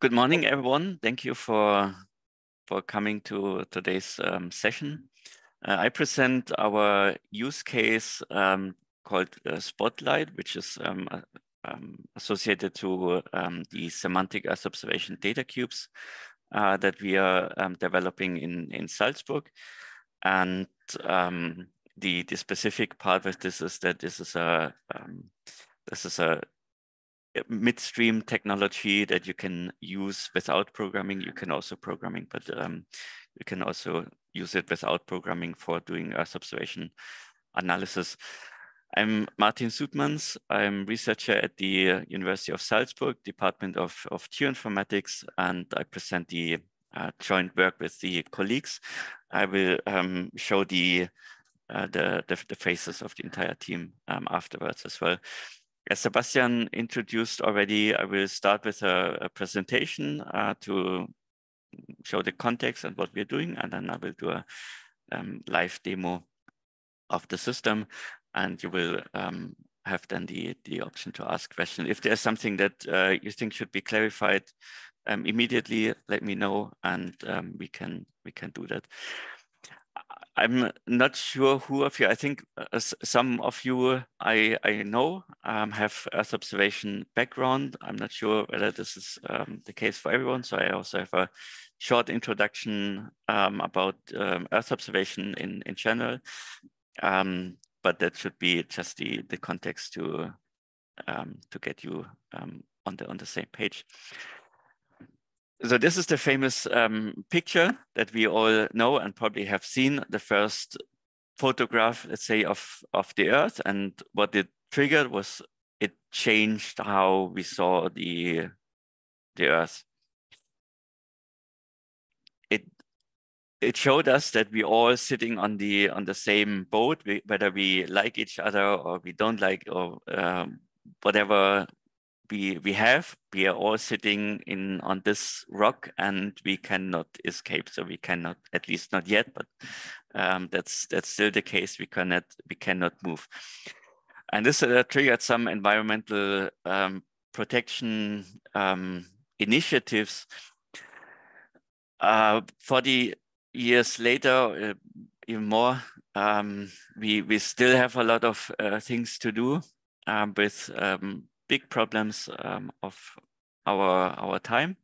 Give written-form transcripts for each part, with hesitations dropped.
Good morning, everyone. Thank you for coming to today's session. I present our use case called Spotlight, which is associated to the Semantic Earth observation data cubes that we are developing in Salzburg. And the specific part with this is that this is a midstream technology that you can use without programming. You can also programming, but you can also use it without programming for doing Earth observation analysis. I'm Martin Sudmanns. I'm researcher at the University of Salzburg, Department of Geoinformatics, and I present the joint work with the colleagues. I will show the faces of the entire team afterwards as well. As Sebastian introduced already, I will start with a presentation to show the context and what we're doing, and then I will do a live demo of the system, and you will have then the option to ask questions. If there's something that you think should be clarified, immediately let me know, and we can do that. I'm not sure who of you, I think some of you I know have Earth observation background. I'm not sure whether this is the case for everyone. So I also have a short introduction about Earth observation in general. But that should be just the context to get you on the same page. So this is the famous picture that we all know and probably have seen, the first photograph, let's say, of the Earth. And what it triggered was it changed how we saw the Earth. It showed us that we all sitting on the same boat, whether we like each other or we don't like, or whatever we are all sitting on this rock, and we cannot escape. So we cannot, at least not yet, but that's still the case. We cannot move. And this triggered some environmental protection initiatives. 40 years later, even more, we still have a lot of things to do with big problems of our time,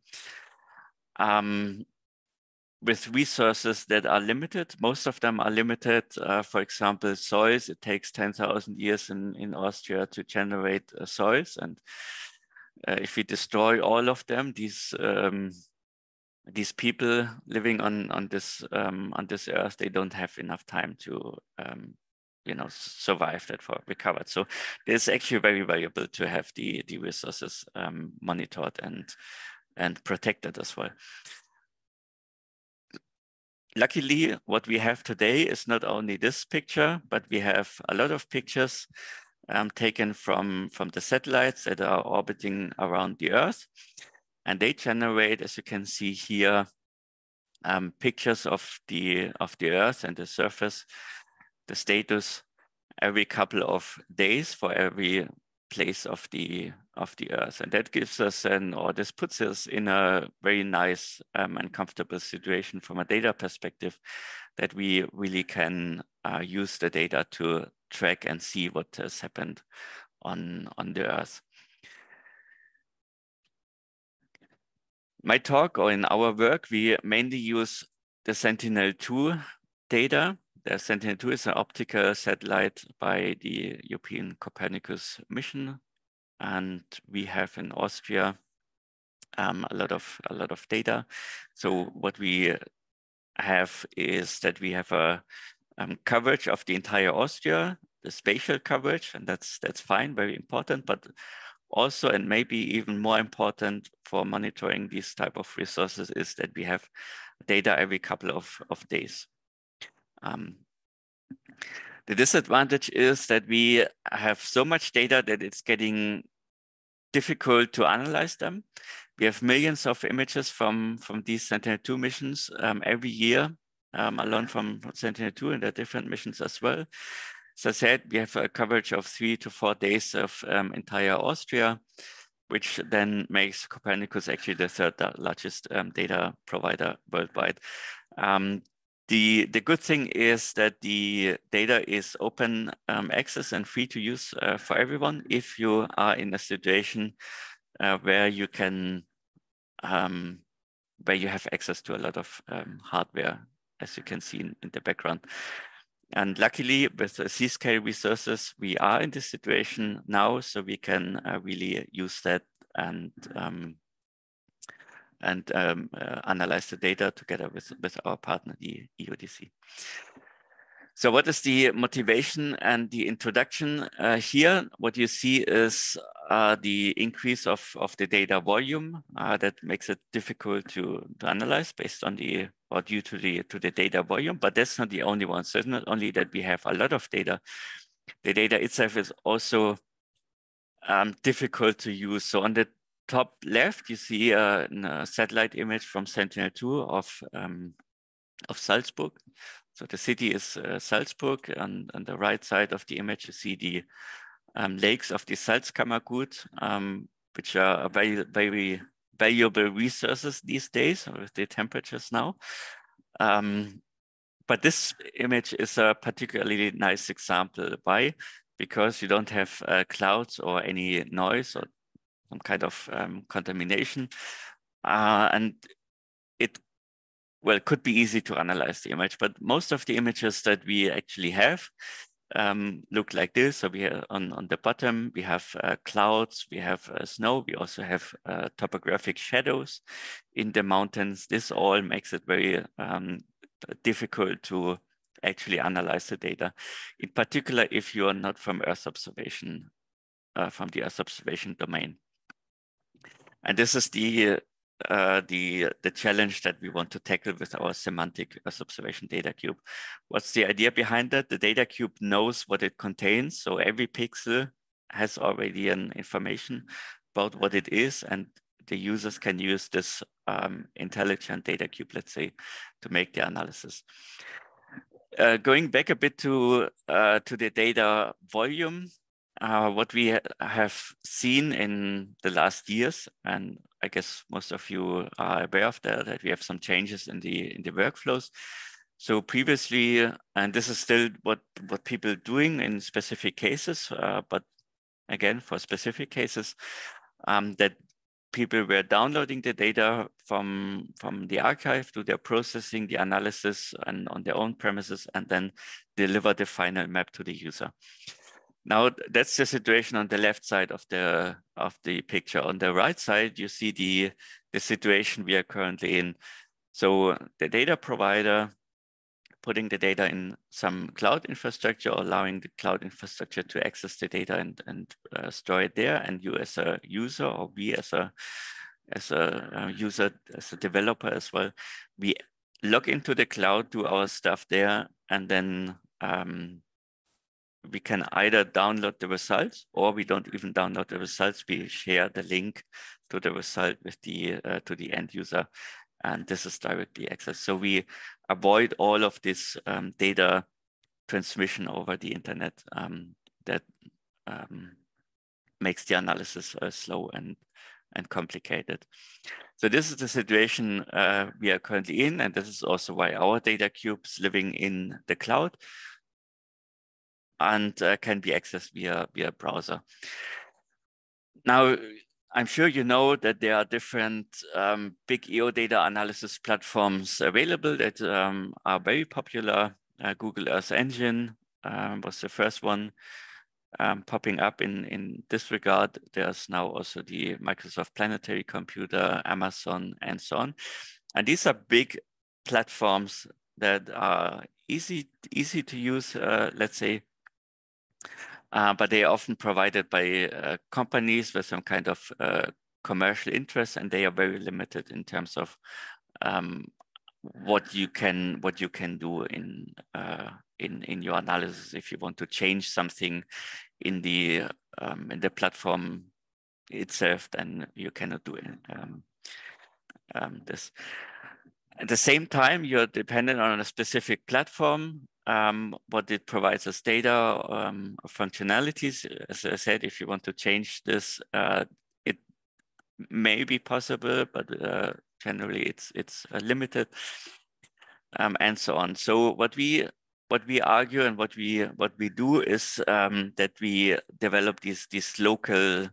with resources that are limited. Most of them are limited. For example, soils. It takes 10,000 years in Austria to generate soils, and if we destroy all of them, these people living on this Earth, they don't have enough time to survive that for recovered. So it's actually very valuable to have the resources monitored and protected as well. Luckily, what we have today is not only this picture, but we have a lot of pictures taken from the satellites that are orbiting around the Earth. And they generate, as you can see here, pictures of the Earth and the surface, the status, every couple of days for every place of the Earth. And that gives us this puts us in a very nice and comfortable situation from a data perspective, that we really can use the data to track and see what has happened on the Earth. My talk, or in our work, we mainly use the Sentinel-2 data. The Sentinel-2 is an optical satellite by the European Copernicus mission, and we have in Austria a lot of data. So what we have is that we have a coverage of the entire Austria, the spatial coverage, and that's fine, very important, but also, and maybe even more important for monitoring these type of resources, is that we have data every couple of days. The disadvantage is that we have so much data that it's getting difficult to analyze them. We have millions of images from these Sentinel-2 missions every year, alone from Sentinel-2 and their different missions as well. As I said, we have a coverage of 3 to 4 days of entire Austria. which then makes Copernicus actually the third largest data provider worldwide. The good thing is that the data is open access and free to use for everyone if you are in a situation where you can where you have access to a lot of hardware, as you can see in the background. And luckily, with the C-scale resources, we are in this situation now, so we can really use that and analyze the data together with our partner, the EODC. So what is the motivation and the introduction here? What you see is the increase of the data volume that makes it difficult to analyze based on the, or due to the data volume, but that's not the only one. So it's not only that we have a lot of data, the data itself is also difficult to use. So on the top left, you see a satellite image from Sentinel-2 of Salzburg. So the city is Salzburg, and on the right side of the image, you see the lakes of the Salzkammergut, which are very, very valuable resources these days with the temperatures now. But this image is a particularly nice example. Why? Because you don't have clouds or any noise or some kind of contamination. And it could be easy to analyze the image, but most of the images that we actually have look like this. So we have on the bottom, we have clouds, we have snow, we also have topographic shadows in the mountains. This all makes it very difficult to actually analyze the data. In particular, if you are not from Earth observation, from the Earth observation domain. And this is the challenge that we want to tackle with our semantic Earth observation data cube. What's the idea behind that? The data cube knows what it contains. So every pixel has already an information about what it is, and the users can use this intelligent data cube, let's say, to make the analysis. Going back a bit to the data volume, what we have seen in the last years, and I guess most of you are aware of that we have some changes in the workflows. So previously, and this is still what people are doing in specific cases, but again, for specific cases, that people were downloading the data from the archive, do their processing, the analysis, and on their own premises, and then deliver the final map to the user. Now that's the situation on the left side of the picture. On the right side, you see the situation we are currently in. So the data provider putting the data in some cloud infrastructure, allowing the cloud infrastructure to access the data and store it there. And you as a user, or we as a user, as a developer as well, we log into the cloud, do our stuff there, and then we can either download the results, or we don't even download the results. We share the link to the result with the to the end user, and this is directly accessed. So we avoid all of this data transmission over the internet that makes the analysis slow and complicated. So this is the situation we are currently in, and this is also why our data cube is living in the cloud and can be accessed via browser. Now, I'm sure you know that there are different big EO data analysis platforms available that are very popular. Google Earth Engine was the first one popping up in this regard. There's now also the Microsoft Planetary Computer, Amazon, and so on. And these are big platforms that are easy to use, let's say, but they are often provided by companies with some kind of commercial interest, and they are very limited in terms of what you can do in your analysis. If you want to change something in the platform itself, then you cannot do this. At the same time, you're dependent on a specific platform. What it provides as data functionalities. As I said, if you want to change this, it may be possible, but generally it's limited, and so on. So what we argue and what we do is that we develop these local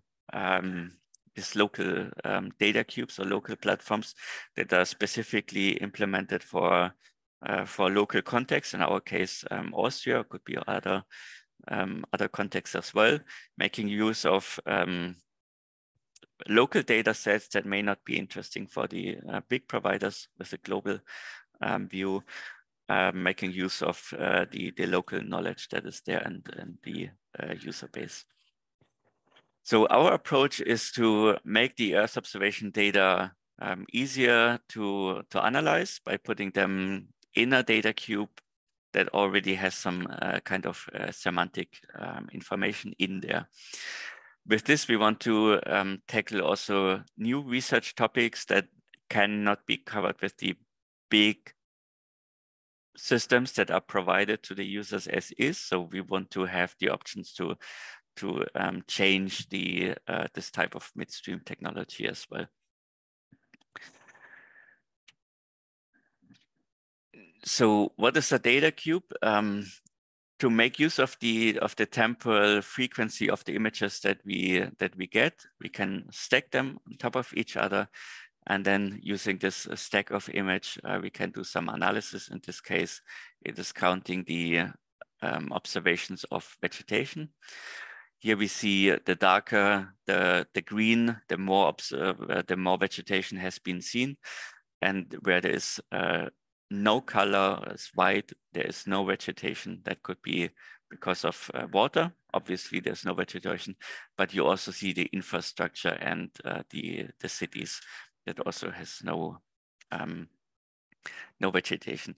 data cubes or local platforms that are specifically implemented for local contexts. In our case, Austria, could be other contexts as well, making use of local data sets that may not be interesting for the big providers with a global view, making use of the local knowledge that is there and the user base. So our approach is to make the Earth observation data easier to analyze by putting them in a data cube that already has some kind of semantic information in there. With this, we want to tackle also new research topics that cannot be covered with the big systems that are provided to the users as is. So we want to have the options to change this type of midstream technology as well. So what is a data cube? To make use of the temporal frequency of the images that we get, we can stack them on top of each other, and then using this stack of image, we can do some analysis. In this case, it is counting the observations of vegetation. Here we see the darker the green, the more vegetation has been seen, and where there is no color, as white, there is no vegetation. That could be because of water. Obviously, there's no vegetation, but you also see the infrastructure and the cities that also has no vegetation.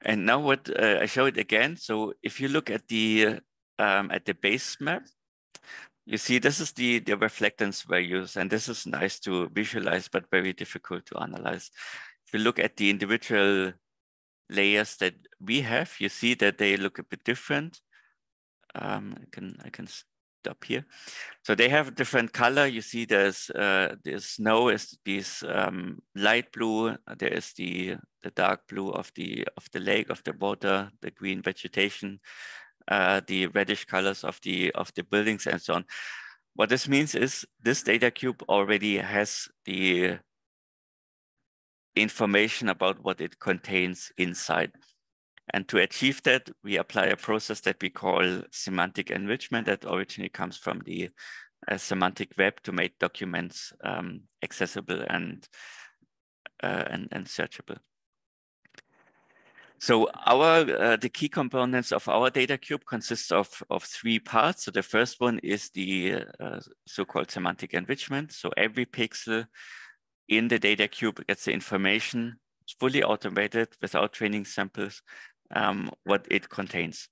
And now what I show it again. So if you look at the base map, you see this is the reflectance values, and this is nice to visualize, but very difficult to analyze. If you look at the individual layers that we have, you see that they look a bit different. I can stop here. So they have a different color. You see there's snow is this light blue. There is the dark blue of the lake, of the water, the green vegetation, the reddish colors of the buildings, and so on. What this means is this data cube already has the information about what it contains inside. And to achieve that, we apply a process that we call semantic enrichment that originally comes from the semantic web to make documents accessible and searchable. So the key components of our data cube consists of 3 parts. So the first one is the so-called semantic enrichment. So every pixel in the data cube gets the information. It's fully automated without training samples, what it contains.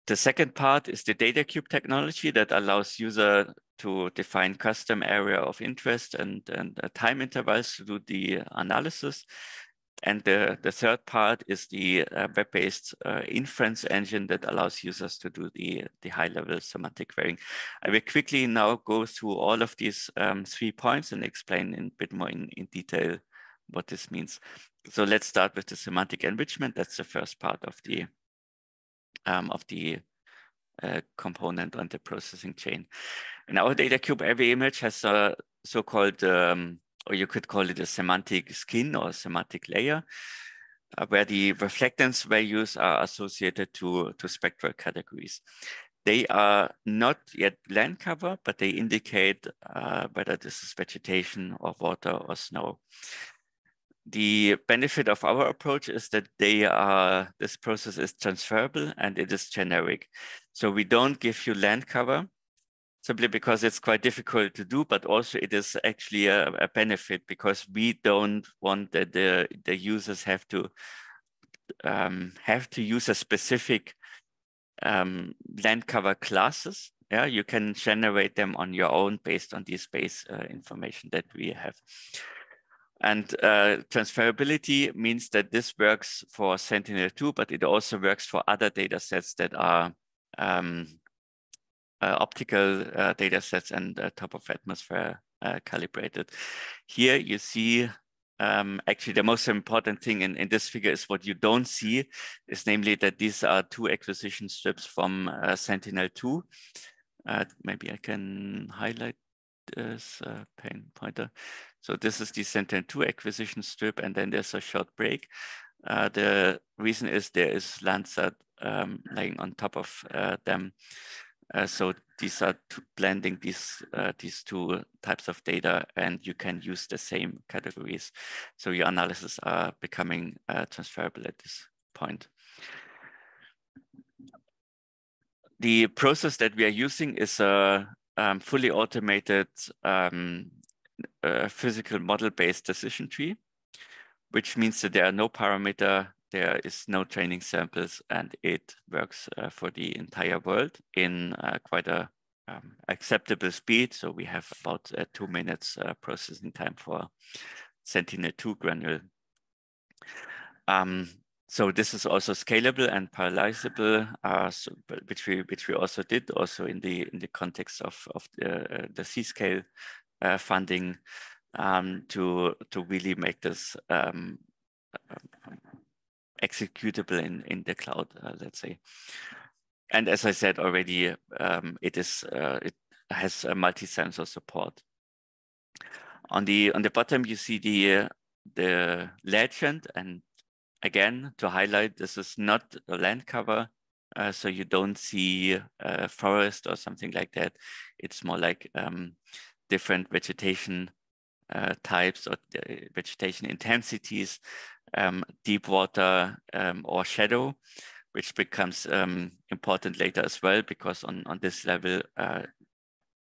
The second part is the data cube technology that allows user to define custom area of interest and time intervals to do the analysis. And the third part is the web-based inference engine that allows users to do the high-level semantic querying. I will quickly now go through all of these 3 points and explain in a bit more in detail what this means. So let's start with the semantic enrichment. That's the first part of the component on the processing chain. In our data cube, every image has a so-called or you could call it a semantic skin or semantic layer, where the reflectance values are associated to spectral categories. They are not yet land cover, but they indicate whether this is vegetation or water or snow. The benefit of our approach is that this process is transferable and it is generic. So we don't give you land cover, simply because it's quite difficult to do, but also it is actually a benefit because we don't want that the users have to use a specific land cover classes. Yeah, you can generate them on your own based on this base information that we have. And transferability means that this works for Sentinel-2, but it also works for other data sets that are optical data sets and top of atmosphere calibrated. Here you see actually the most important thing in this figure is what you don't see, is namely that these are two acquisition strips from Sentinel-2. Maybe I can highlight this pen pointer. So this is the Sentinel-2 acquisition strip, and then there's a short break. The reason is there is Landsat laying on top of them. So these are blending these two types of data, and you can use the same categories. So your analysis are becoming transferable at this point. The process that we are using is a fully automated physical model-based decision tree, which means that there are no parameter, there is no training samples, and it works for the entire world in quite a acceptable speed. So we have about 2 minutes processing time for Sentinel-2 granule. So this is also scalable and parallelizable, which we also did also in the context of the C-scale funding to really make this executable in the cloud, let's say. And as I said already, it has a multi-sensor support. On the bottom, you see the legend, and again, to highlight, this is not a land cover, so you don't see a forest or something like that. It's more like different vegetation types or vegetation intensities, deep water or shadow, which becomes important later as well, because on this level,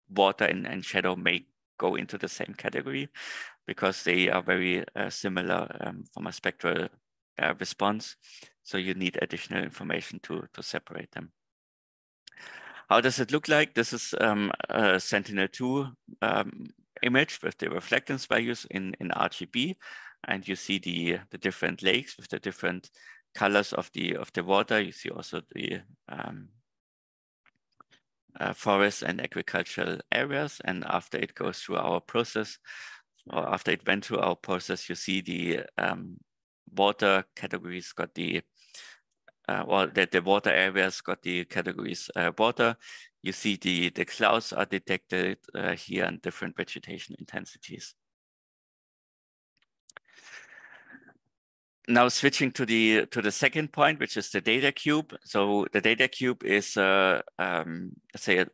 water and shadow may go into the same category because they are very similar from a spectral response. So you need additional information to separate them. How does it look like? This is a Sentinel-2 image with the reflectance values in RGB, and you see the different lakes with the different colors of the water. You see also the forest and agricultural areas, and after it goes through our process, or after it went through our process, you see the water categories got the or that the water areas got the categories water. You see the clouds are detected here and different vegetation intensities. Now switching to the second point, which is the data cube. So the data cube is let's say a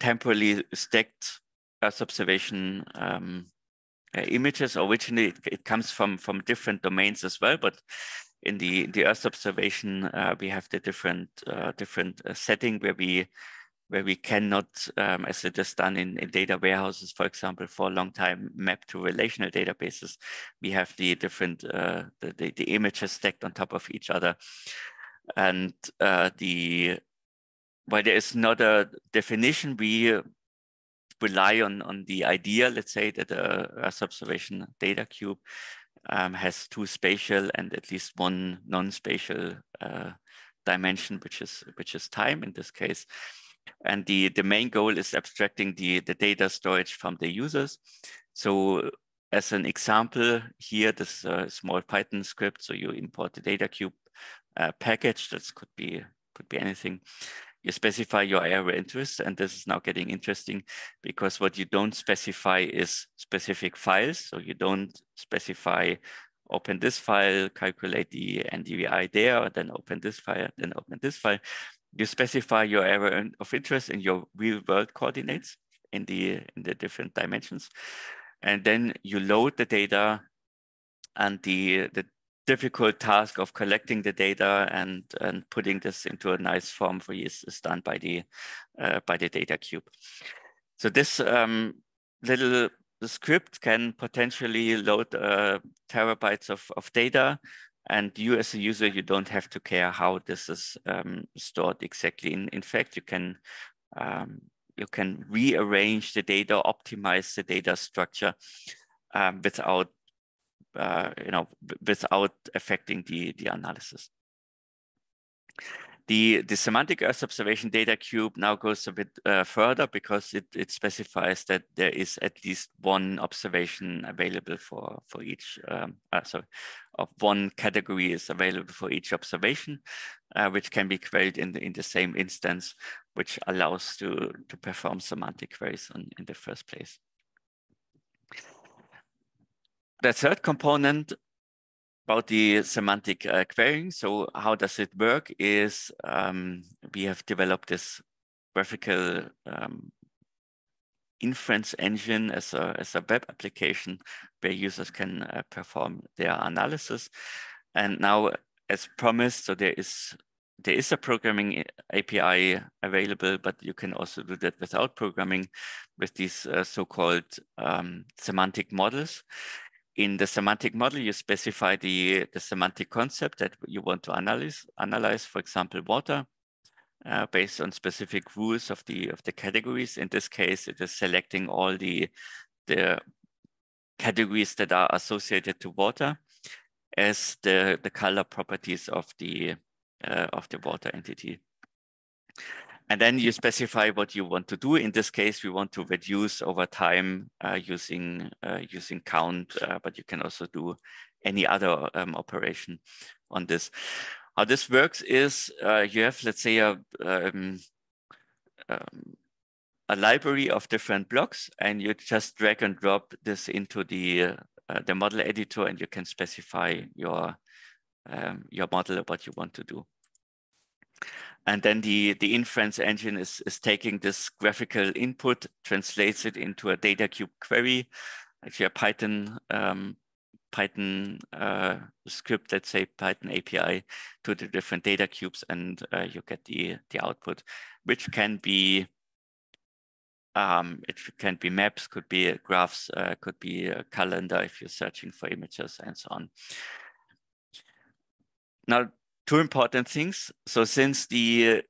temporally stacked Earth observation images. Originally, it comes from different domains as well, but in the Earth observation, we have the different setting where we cannot, as it is done in data warehouses, for example, for a long time, map to relational databases. We have the different the images stacked on top of each other, and while there is not a definition, we rely on the idea, let's say, that a Earth observation data cube has two spatial and at least one non-spatial dimension, which is time in this case. And the main goal is abstracting the data storage from the users. So as an example here, this is a small Python script. So you import the data cube package. That could be anything. You specify your area of interest, and this is now getting interesting because what you don't specify is specific files. So you don't specify open this file, calculate the NDVI there, then open this file, then open this file. You specify your area of interest in your real world coordinates in the different dimensions, and then you load the data, and the difficult task of collecting the data and putting this into a nice form for you is done by the data cube. So this little script can potentially load terabytes of data, and you as a user, you don't have to care how this is stored exactly. In fact, you can rearrange the data, optimize the data structure without without affecting the analysis. The semantic Earth observation data cube now goes a bit further because it specifies that there is at least one observation available for each, of one category is available for each observation, which can be queried in the same instance, which allows to perform semantic queries in the first place. The third component about the semantic querying. So how does it work is we have developed this graphical inference engine as a web application where users can perform their analysis. And now, as promised, so there is a programming API available, but you can also do that without programming with these so-called semantic models. In the semantic model, you specify the semantic concept that you want to analyze, for example, water, based on specific rules of the categories. In this case, it is selecting all the categories that are associated to water as the color properties of the water entity. And then you specify what you want to do. In this case, we want to reduce over time using count, but you can also do any other operation on this. How this works is you have, let's say, a library of different blocks, and you just drag and drop this into the model editor, and you can specify your model of what you want to do. And then the inference engine is taking this graphical input, translates it into a data cube query, actually a Python script, let's say Python API, to the different data cubes, and you get the output, which can be maps, could be graphs, could be a calendar if you're searching for images, and so on. Now, two important things. So since the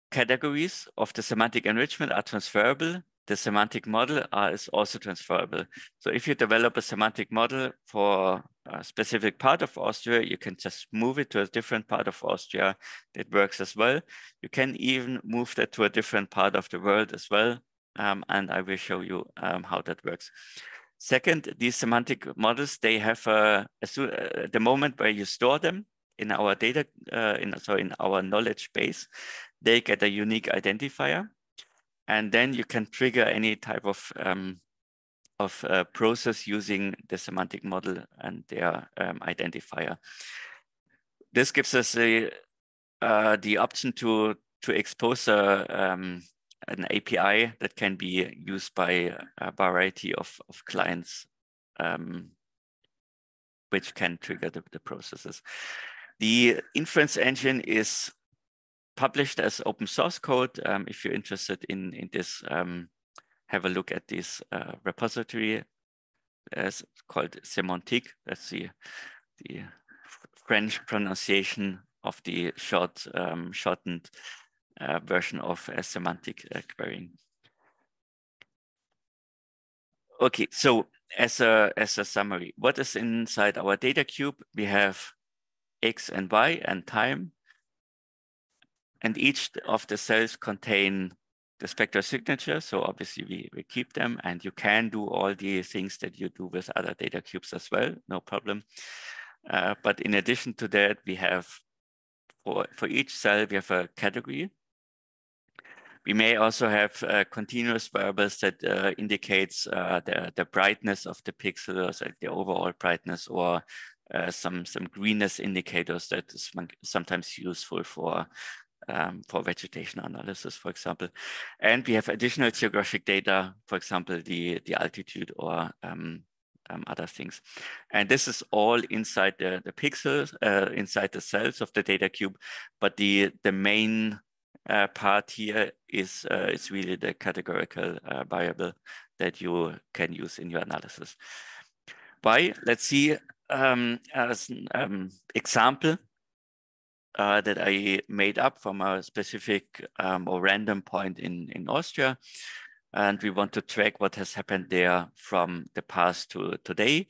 categories of the semantic enrichment are transferable, the semantic model is also transferable. So if you develop a semantic model for a specific part of Austria, you can just move it to a different part of Austria. It works as well. You can even move that to a different part of the world as well. And I will show you how that works. Second, these semantic models, they have the moment where you store them in our data, in our knowledge base, they get a unique identifier, and then you can trigger any type of process using the semantic model and their identifier. This gives us the option to expose an API that can be used by a variety of clients, which can trigger the processes. The inference engine is published as open source code. If you're interested in this, have a look at this repository. It's called Semantic. That's the French pronunciation of the shortened version of semantic querying. Okay, so as a summary, what is inside our data cube? We have X and Y and time, and each of the cells contain the spectral signature. So obviously we keep them, and you can do all the things that you do with other data cubes as well, no problem. But in addition to that, we have for each cell, we have a category. We may also have continuous variables that indicates the brightness of the pixels, like the overall brightness, or some greenness indicators that is sometimes useful for vegetation analysis, for example. And we have additional geographic data, for example, the altitude or other things. And this is all inside the pixels, inside the cells of the data cube. But the main part here is really the categorical variable that you can use in your analysis. Why? Let's see as an example that I made up from a specific or random point in Austria. And we want to track what has happened there from the past to today.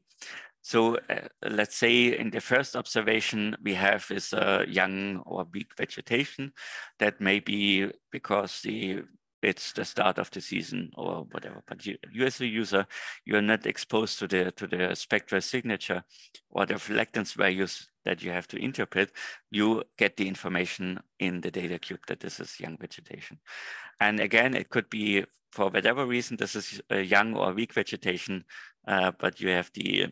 So let's say in the first observation we have is a young or weak vegetation that may be because it's the start of the season or whatever. But you as a user, you're not exposed to the spectral signature or the reflectance values that you have to interpret. You get the information in the data cube that this is young vegetation. And again, it could be for whatever reason this is a young or weak vegetation, but you have the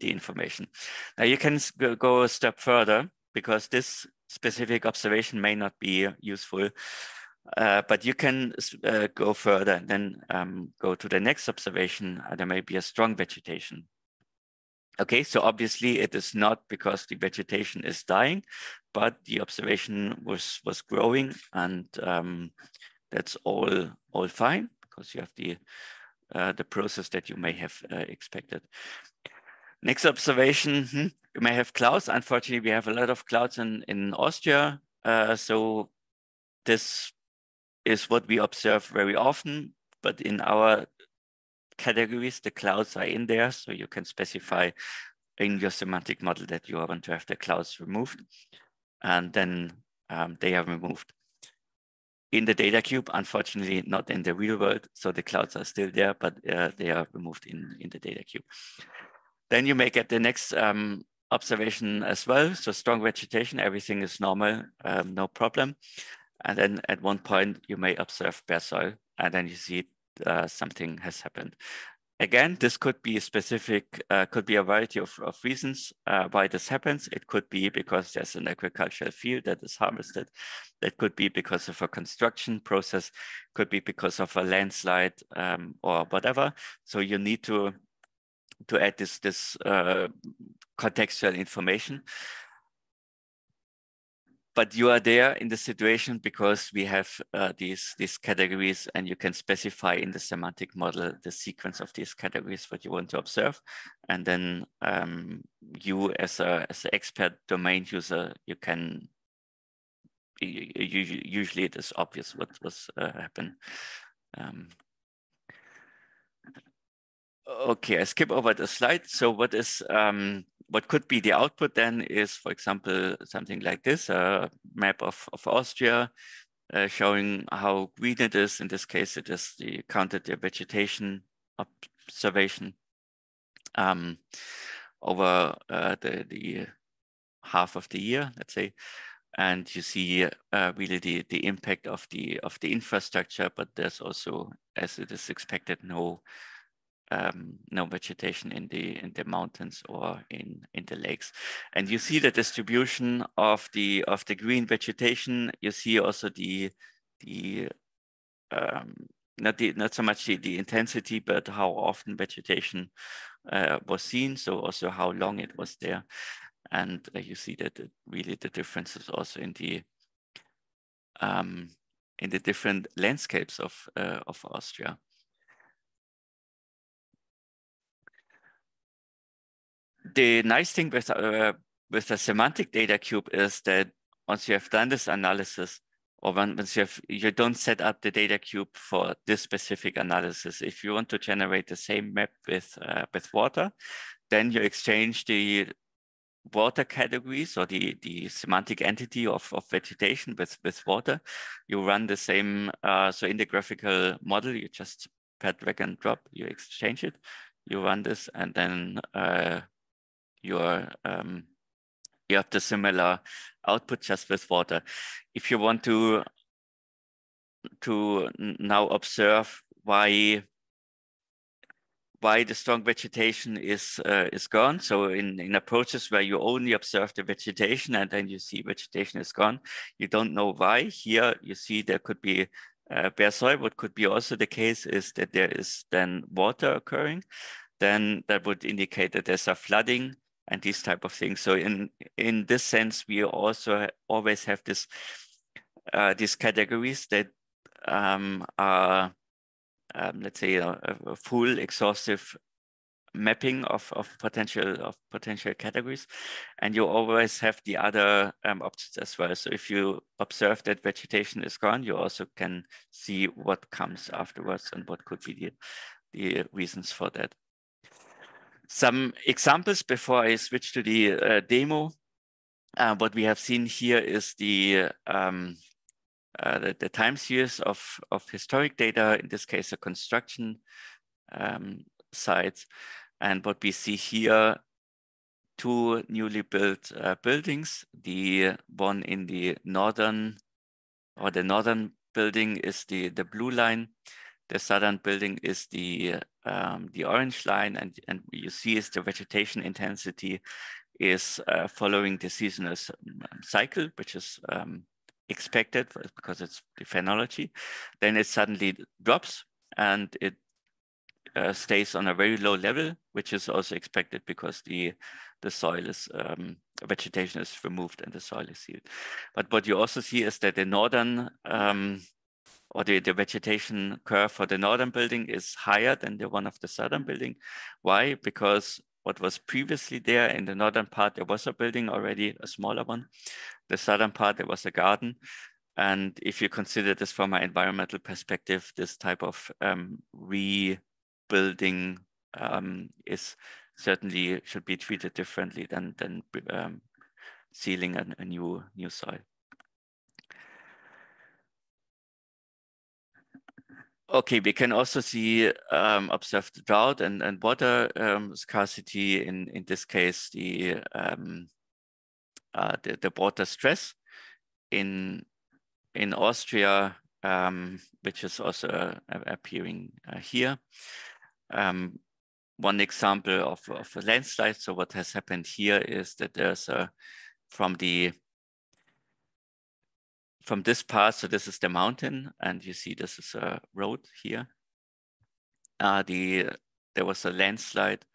information. Now you can go a step further because this specific observation may not be useful, but you can go further and then go to the next observation. There may be a strong vegetation. Okay, so obviously it is not because the vegetation is dying, but the observation was growing, and that's all fine because you have the process that you may have expected. Next observation, you may have clouds. Unfortunately, we have a lot of clouds in Austria. So this is what we observe very often, but in our categories, the clouds are in there. So you can specify in your semantic model that you want to have the clouds removed, and then they are removed. In the data cube, unfortunately, not in the real world. So the clouds are still there, but they are removed in the data cube. Then you may get the next observation as well. So strong vegetation, everything is normal, no problem. And then at one point you may observe bare soil, and then you see something has happened. Again, this could be specific, could be a variety of reasons why this happens. It could be because there's an agricultural field that is harvested. That could be because of a construction process, could be because of a landslide or whatever. So you need to add this contextual information. But you are there in the situation because we have these categories, and you can specify in the semantic model the sequence of these categories what you want to observe, and then you as an expert domain user, you can usually it is obvious what was happen. Okay, I skip over the slide. So what could be the output then is, for example, something like this, a map of Austria showing how green it is. In this case, it is counted the vegetation observation over the half of the year, let's say. And you see really the impact of the infrastructure, but there's also, as it is expected, no vegetation in the mountains or in the lakes. And you see the distribution of the green vegetation. You see also not so much the intensity, but how often vegetation was seen. So also how long it was there. And you see that really the differences also in the different landscapes of Austria. The nice thing with the semantic data cube is that once you have done this analysis, or once you don't set up the data cube for this specific analysis. If you want to generate the same map with water, then you exchange the water categories or the semantic entity of vegetation with water. You run the same, so in the graphical model, you just per drag and drop, you exchange it, you run this, and then you have the similar output just with water. If you want to now observe why the strong vegetation is gone. So in a process where you only observe the vegetation and then you see vegetation is gone, you don't know why. Here you see there could be bare soil. What could be also the case is that there is then water occurring. Then that would indicate that there's a flooding and these type of things. So in this sense, we also always have this these categories that are let's say a full exhaustive mapping of potential categories, and you always have the other options as well. So if you observe that vegetation is gone, you also can see what comes afterwards and what could be the reasons for that. Some examples before I switch to the demo. What we have seen here is the time series of historic data, in this case, a construction sites. And what we see here, two newly built buildings. The one in the northern building is the blue line. The southern building is the orange line, and you see is the vegetation intensity is following the seasonal cycle, which is expected because it's the phenology. Then it suddenly drops and it stays on a very low level, which is also expected because the soil is vegetation is removed and the soil is sealed. But what you also see is that the northern or the vegetation curve for the northern building is higher than the one of the southern building. Why? Because what was previously there in the northern part, there was a building already, a smaller one. The southern part, there was a garden. And if you consider this from an environmental perspective, this type of rebuilding is certainly should be treated differently than sealing a new soil. Okay, we can also see observe the drought and water scarcity. In this case, the water stress in Austria, which is also appearing here. One example of a landslide. So what has happened here is that there's from this part, so this is the mountain, and you see this is a road here. There was a landslide,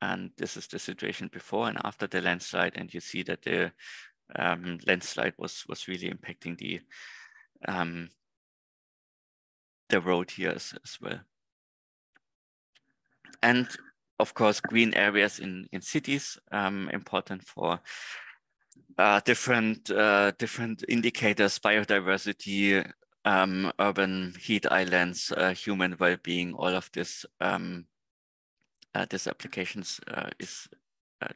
and this is the situation before and after the landslide, and you see that the landslide was really impacting the road here as well. And of course, green areas in cities, important for different indicators, biodiversity, urban heat islands, human well-being. All of this, these applications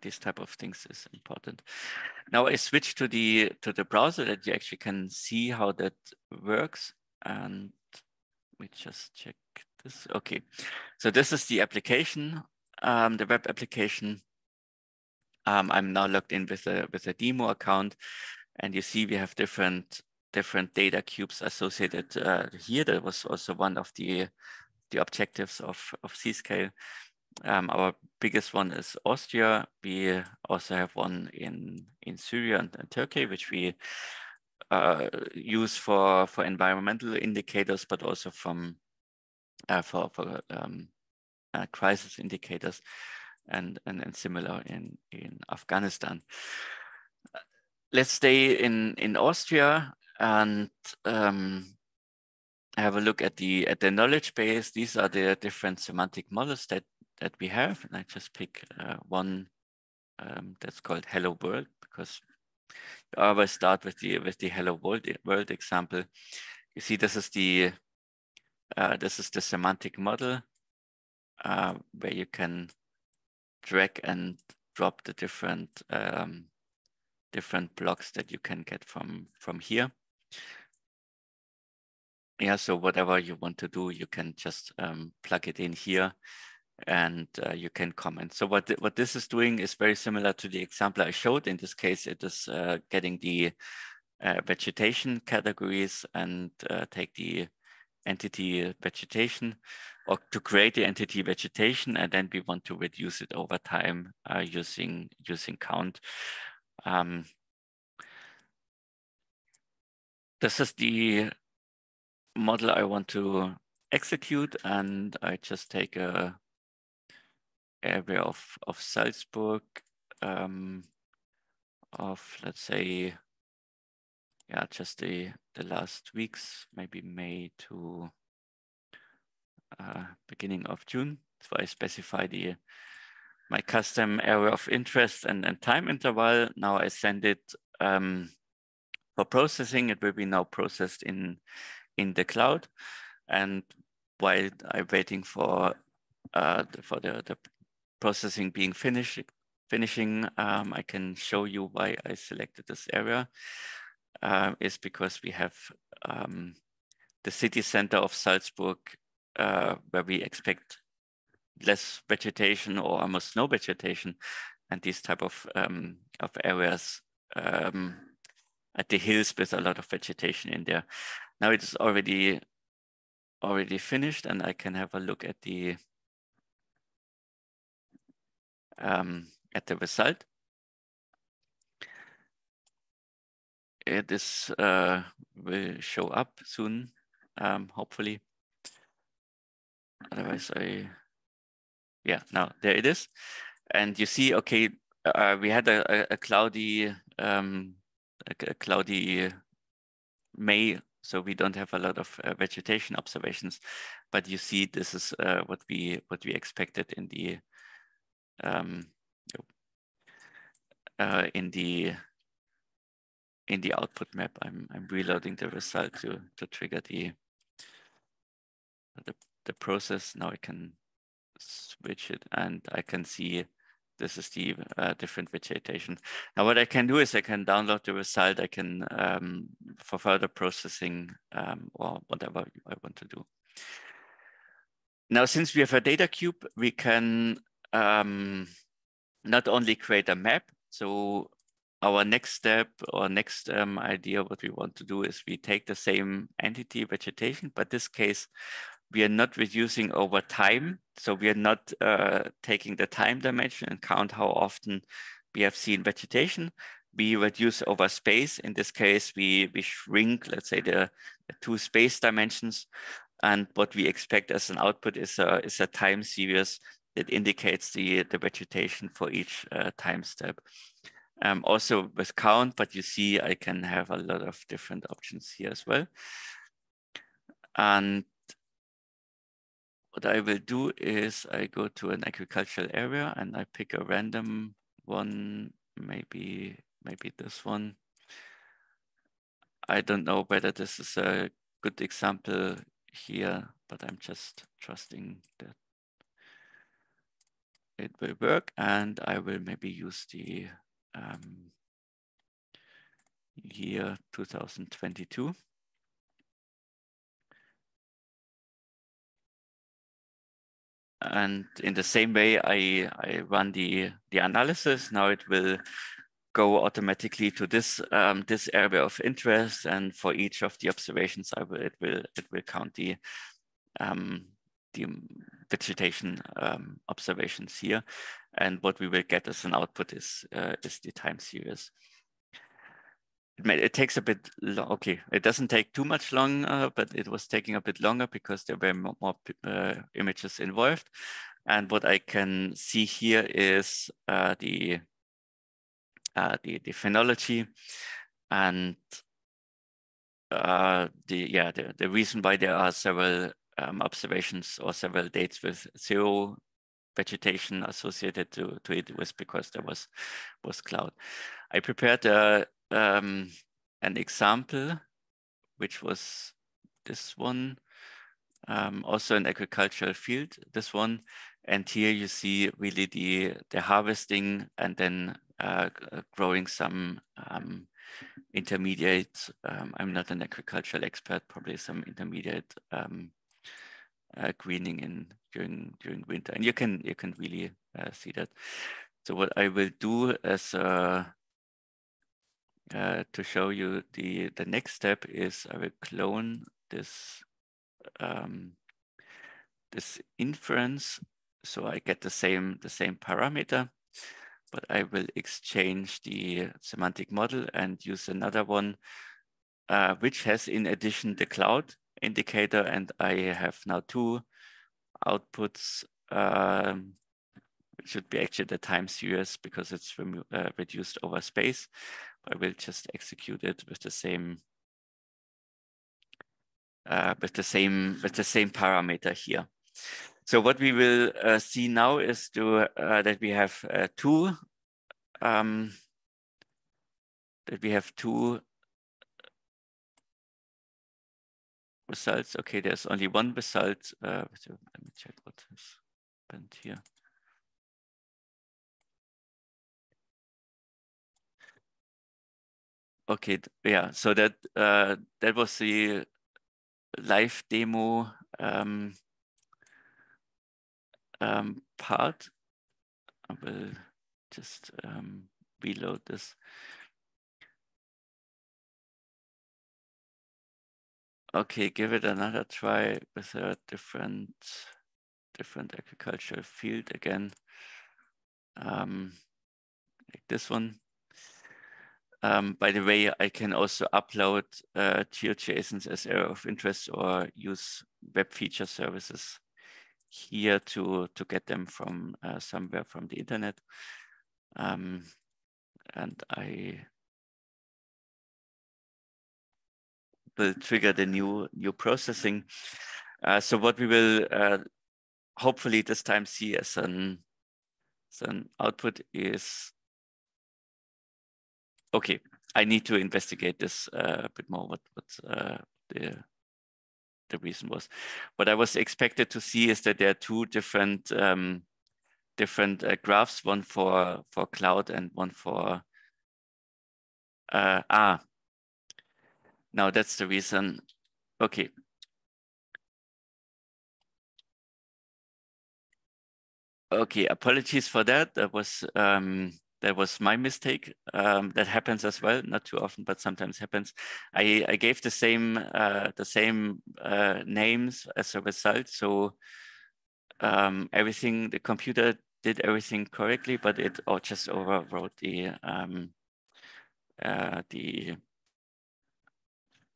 these type of things is important. Now I switch to the browser that you actually can see how that works, and we just check this. Okay, so this is the application, the web application. I'm now logged in with a demo account, and you see we have different data cubes associated here. That was also one of the objectives of C-Scale. Our biggest one is Austria. We also have one in Syria and Turkey, which we use for environmental indicators, but also for crisis indicators. And similar in Afghanistan. Let's stay in Austria and have a look at the knowledge base. These are the different semantic models that we have, and I just pick one that's called Hello World, because I always start with the Hello World example. You see, this is the semantic model where you can drag and drop the different blocks that you can get from here. Yeah, so whatever you want to do, you can just plug it in here, and you can comment. So what this is doing is very similar to the example I showed. In this case, it is getting the vegetation categories and take the entity vegetation, or to create the entity vegetation, and then we want to reduce it over time using count. This is the model I want to execute, and I just take a area of Salzburg of, let's say, yeah, just the last weeks, maybe May to beginning of June. So I specify my custom area of interest and time interval. Now I send it for processing. It will be now processed in the cloud, and while I'm waiting for the processing being finishing, I can show you why I selected this area. Is because we have the city center of Salzburg, where we expect less vegetation or almost no vegetation, and these type of areas at the hills with a lot of vegetation in there. Now it is already finished, and I can have a look at the result. This will show up soon, hopefully. Otherwise, now there it is. And you see, okay, we had a cloudy May, so we don't have a lot of vegetation observations. But you see, this is what we expected in the output map. I'm reloading the result to trigger the process. Now I can switch it, and I can see this is the different vegetation. Now what I can do is I can download the result. I can for further processing or whatever I want to do. Now, since we have a data cube, we can not only create a map. So our next step or next idea, what we want to do is we take the same entity vegetation, but this case, we are not reducing over time. So we are not taking the time dimension and count how often we have seen vegetation. We reduce over space. In this case, we shrink, let's say, the two space dimensions. And what we expect as an output is a time series that indicates the vegetation for each time step. Also with count, but you see I can have a lot of different options here as well. And what I will do is I go to an agricultural area and I pick a random one, maybe this one. I don't know whether this is a good example here, but I'm just trusting that it will work, and I will maybe use the year 2022. And in the same way, I run the analysis. Now it will go automatically to this this area of interest, and for each of the observations, it will count the vegetation observations here, and what we will get as an output is the time series. It takes a bit long. Okay, it doesn't take too much long, but it was taking a bit longer because there were more images involved. And what I can see here is the phenology and the reason why there are several observations or several dates with zero vegetation associated to it was because there was cloud. I prepared an example, which was this one, also an agricultural field, this one. And here you see really the harvesting and then growing some intermediate, I'm not an agricultural expert, probably some intermediate greening during winter. And you can really see that. So what I will do as to show you the next step is I will clone this this inference, so I get the same parameter, but I will exchange the semantic model and use another one, which has in addition the cloud indicator, and I have now two outputs. It should be actually the time series because it's reduced over space. I will just execute it with the same parameter here. So what we will see now is that we have two results. Okay, there's only one result. Let me check what has happened here. Okay, yeah, so that that was the live demo part. I will just reload this. Okay, give it another try with a different agricultural field again, like this one. By the way, I can also upload GeoJSONs as area of interest or use web feature services here to get them from somewhere from the internet. And I will trigger the new processing. So what we will hopefully this time see as an output is, okay, I need to investigate this a bit more, what the reason was. What I was expected to see is that there are two different graphs, one for cloud and one for now that's the reason. Okay. Okay, apologies for that. That was my mistake. That happens as well, not too often, but sometimes happens. I gave the same names as a result, so everything, the computer did everything correctly, but it just overwrote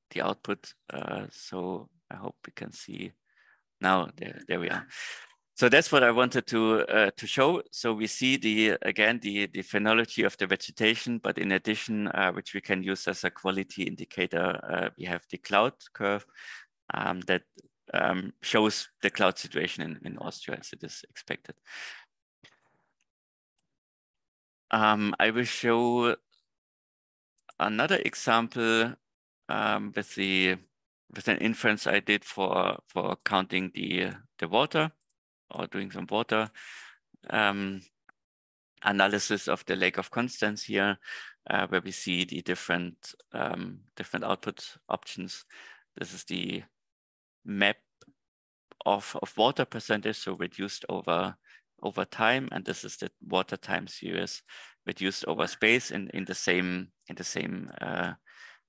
the output. So I hope we can see now. There we are. So that's what I wanted to show. So we see again the phenology of the vegetation, but in addition, which we can use as a quality indicator, we have the cloud curve that shows the cloud situation in Austria as it is expected. I will show another example with an inference I did for counting the water, or doing some water analysis of the Lake of Constance here, where we see the different output options. This is the map of water percentage, so reduced over time, and this is the water time series reduced over space in the same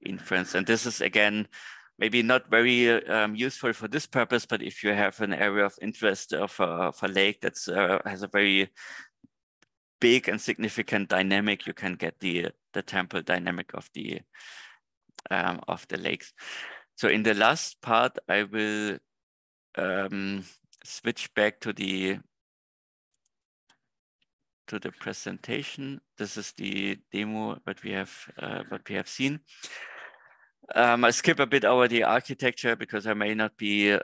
inference. And this is again maybe not very useful for this purpose, but if you have an area of interest of a lake that's has a very big and significant dynamic, you can get the temporal dynamic of the lakes. So in the last part, I will switch back to the presentation. This is the demo that we have seen. I skip a bit over the architecture because I may not be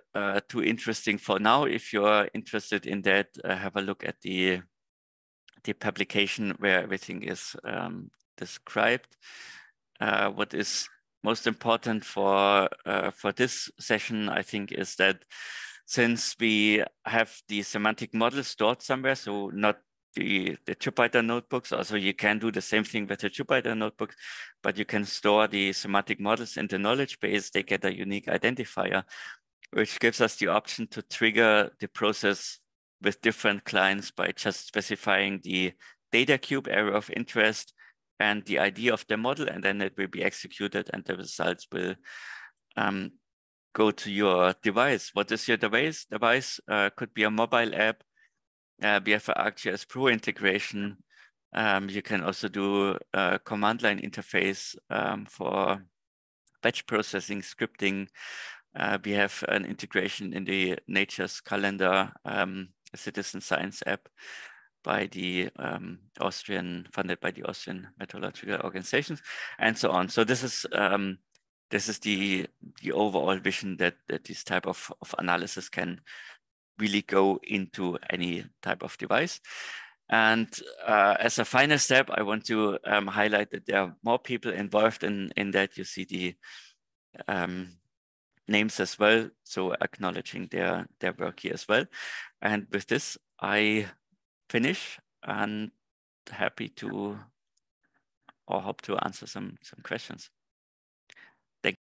too interesting for now. If you're interested in that, have a look at the publication where everything is described. What is most important for this session, I think, is that since we have the semantic model stored somewhere, so not the Jupyter notebooks, also you can do the same thing with the Jupyter notebooks, but you can store the semantic models in the knowledge base. They get a unique identifier, which gives us the option to trigger the process with different clients by just specifying the data cube area of interest and the ID of the model, and then it will be executed and the results will go to your device. What is your device? Device could be a mobile app. We have an ArcGIS Pro integration. You can also do a command line interface for batch processing, scripting. We have an integration in the Nature's Calendar, a citizen science app by the funded by the Austrian meteorological organizations, and so on. So this is the overall vision that this type of analysis can really go into any type of device. And as a final step, I want to highlight that there are more people involved in that. You see the names as well, so acknowledging their work here as well. And with this, I finish and happy to or hope to answer some questions.